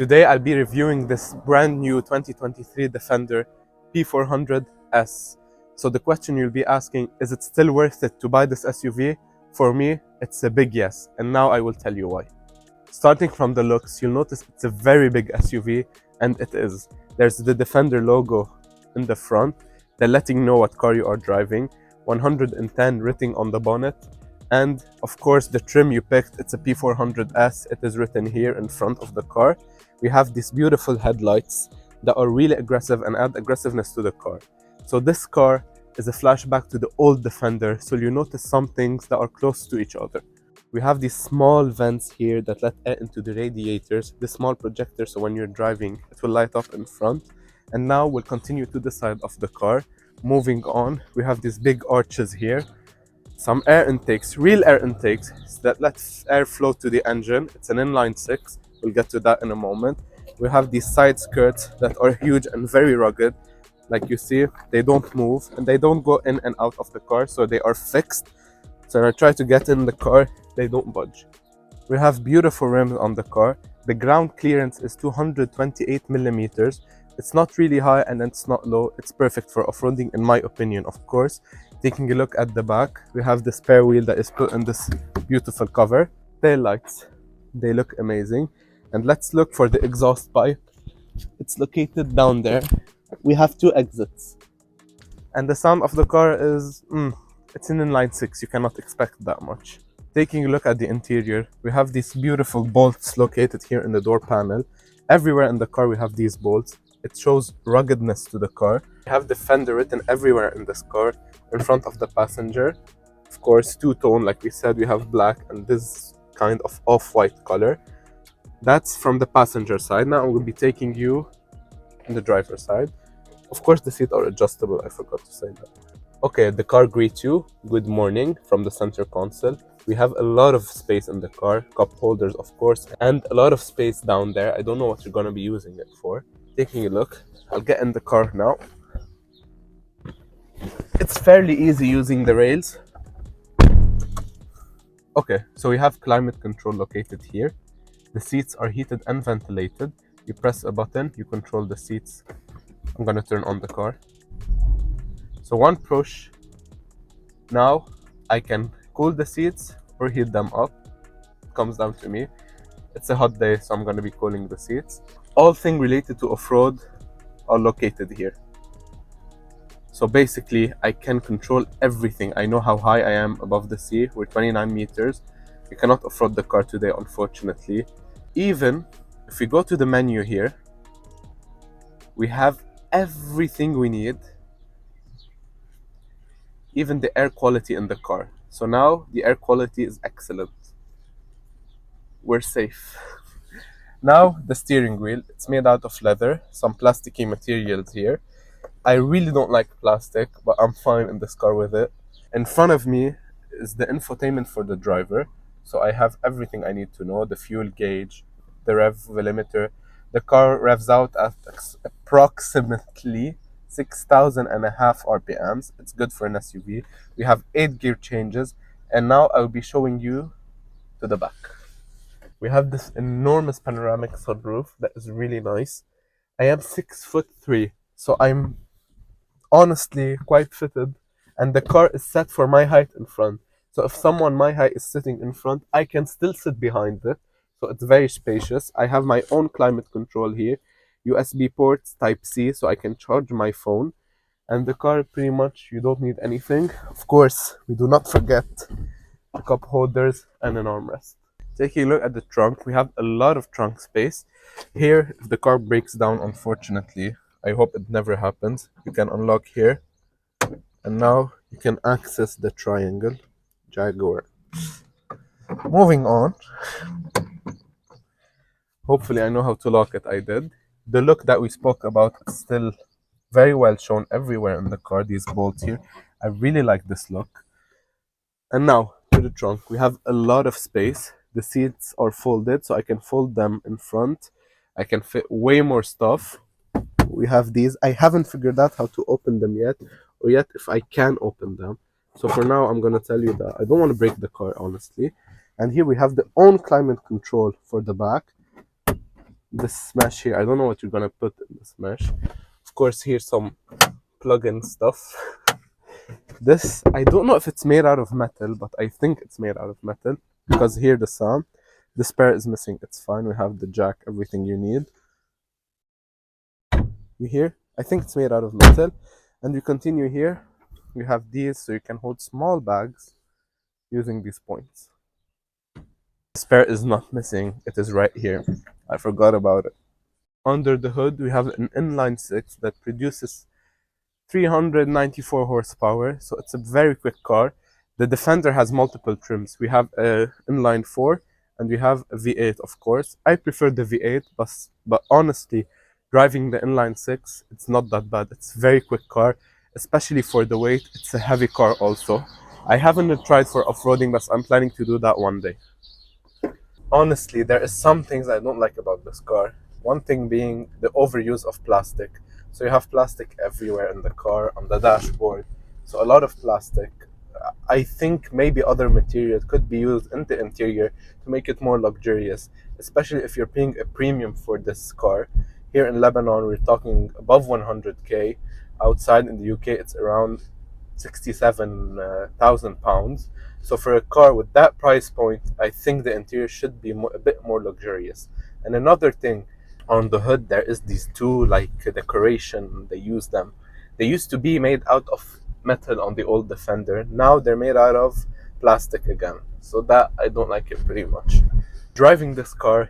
Today I'll be reviewing this brand new 2023 Defender P400S. So the question you'll be asking, is it still worth it to buy this SUV? For me, it's a big yes, and now I will tell you why. Starting from the looks, you'll notice it's a very big SUV, and it is. There's the Defender logo in the front, they're letting you know what car you are driving, 110 written on the bonnet, and of course the trim you picked, it's a P400S, it is written here in front of the car. We have these beautiful headlights that are really aggressive and add aggressiveness to the car. So this car is a flashback to the old Defender, so you notice some things that are close to each other. We have these small vents here that let air into the radiators, the small projector, so when you're driving it will light up in front. And now we'll continue to the side of the car. Moving on, we have these big arches here, some air intakes, real air intakes that let air flow to the engine. It's an inline six, we'll get to that in a moment. We have these side skirts that are huge and very rugged. Like you see, they don't move and they don't go in and out of the car, so they are fixed. So when I try to get in the car, they don't budge. We have beautiful rims on the car. The ground clearance is 228 millimeters. It's not really high and it's not low. It's perfect for off-roading in my opinion, of course. Taking a look at the back, we have the spare wheel that is put in this beautiful cover. Tail lights, they look amazing. And let's look for the exhaust pipe. It's located down there. We have two exits. And the sound of the car is, it's an inline six, you cannot expect that much. Taking a look at the interior, we have these beautiful bolts located here in the door panel. Everywhere in the car we have these bolts. It shows ruggedness to the car. We have Defender written everywhere in this car, in front of the passenger. Of course, two-tone, like we said, we have black and this kind of off-white color. That's from the passenger side. Now we'll be taking you in the driver's side. Of course, the seats are adjustable, I forgot to say that. Okay, the car greets you, good morning, from the center console. We have a lot of space in the car, cup holders of course, and a lot of space down there. I don't know what you're going to be using it for. Taking a look, I'll get in the car now. It's fairly easy using the rails. Okay, so we have climate control located here. The seats are heated and ventilated. You press a button, you control the seats. I'm going to turn on the car. So one push, now I can cool the seats or heat them up. It comes down to me. It's a hot day, so I'm going to be cooling the seats. All things related to off-road are located here. So basically, I can control everything. I know how high I am above the sea. We're 29 meters. You cannot off-road the car today, unfortunately. Even if we go to the menu here, we have everything we need. Even the air quality in the car. So now the air quality is excellent. We're safe. Now the steering wheel, it's made out of leather, some plasticky materials here. I really don't like plastic, but I'm fine in this car with it. In front of me is the infotainment for the driver. So I have everything I need to know, the fuel gauge, the rev limiter. The car revs out at approximately 6,500 RPMs. It's good for an SUV. We have 8 gear changes, and now I'll be showing you to the back. We have this enormous panoramic sunroof that is really nice. I am 6'3", so I'm honestly quite fitted, and the car is set for my height in front. So if someone my height is sitting in front, I can still sit behind it. So it's very spacious. I have my own climate control here, USB ports Type C, so I can charge my phone. And the car, pretty much, you don't need anything. Of course, we do not forget the cup holders and an armrest. Taking a look at the trunk, we have a lot of trunk space. Here, if the car breaks down, unfortunately, I hope it never happens, you can unlock here. And now you can access the triangle Jaguar. Moving on. Hopefully I know how to lock it, I did. The look that we spoke about is still very well shown everywhere in the car, these bolts here. I really like this look. And now, to the trunk, we have a lot of space. The seats are folded, so I can fold them in front. I can fit way more stuff. We have these. I haven't figured out how to open them yet, or yet if I can open them. So for now, I'm going to tell you that I don't want to break the car, honestly. And here we have the own climate control for the back. this mesh here. I don't know what you're gonna put in this mesh. Of course, here's some plug-in stuff. This, I don't know if it's made out of metal, but I think it's made out of metal because hear the sound. The spare is missing. It's fine. We have the jack, everything you need. You hear? I think it's made out of metal. And we continue here. We have these so you can hold small bags using these points. The spare is not missing. It is right here. I forgot about it. Under the hood, we have an inline six that produces 394 horsepower, so it's a very quick car. The Defender has multiple trims. We have a inline 4 and we have a V8, of course. I prefer the V8, but honestly, driving the inline 6, it's not that bad. It's a very quick car, especially for the weight. It's a heavy car also. I haven't tried for off-roading, but I'm planning to do that one day. Honestly, there is some things I don't like about this car. One thing being the overuse of plastic. So you have plastic everywhere in the car, on the dashboard. So a lot of plastic. I think maybe other material could be used in the interior to make it more luxurious, especially if you're paying a premium for this car. Here in Lebanon, we're talking above 100k. Outside in the UK, it's around 67,000 pounds. So for a car with that price point, I think the interior should be a bit more luxurious. And another thing, on the hood there is these two like decoration. They use them. They used to be made out of metal on the old Defender. Now they're made out of plastic again. So that I don't like it pretty much. Driving this car,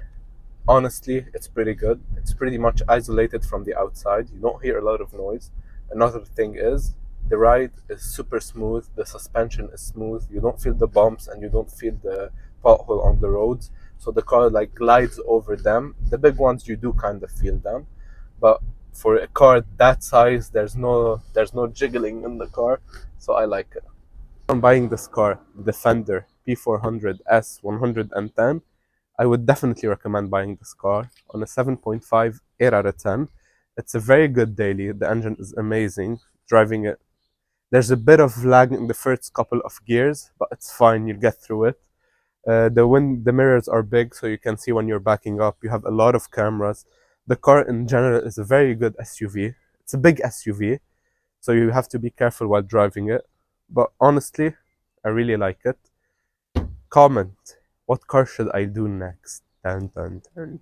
honestly, it's pretty good. It's pretty much isolated from the outside. You don't hear a lot of noise. Another thing is the ride is super smooth. The suspension is smooth. You don't feel the bumps and you don't feel the pothole on the roads. So the car like glides over them. The big ones you do kind of feel them, but for a car that size, there's no jiggling in the car. So I like it. I'm buying this car, the Defender P400 S110. I would definitely recommend buying this car on a 7.5, 8 out of 10. It's a very good daily. The engine is amazing. Driving it, there's a bit of lag in the first couple of gears, but it's fine. You'll get through it. The mirrors are big, so you can see when you're backing up. You have a lot of cameras. The car in general is a very good SUV. It's a big SUV, so you have to be careful while driving it. But honestly, I really like it. Comment, what car should I do next? Dun, dun, dun.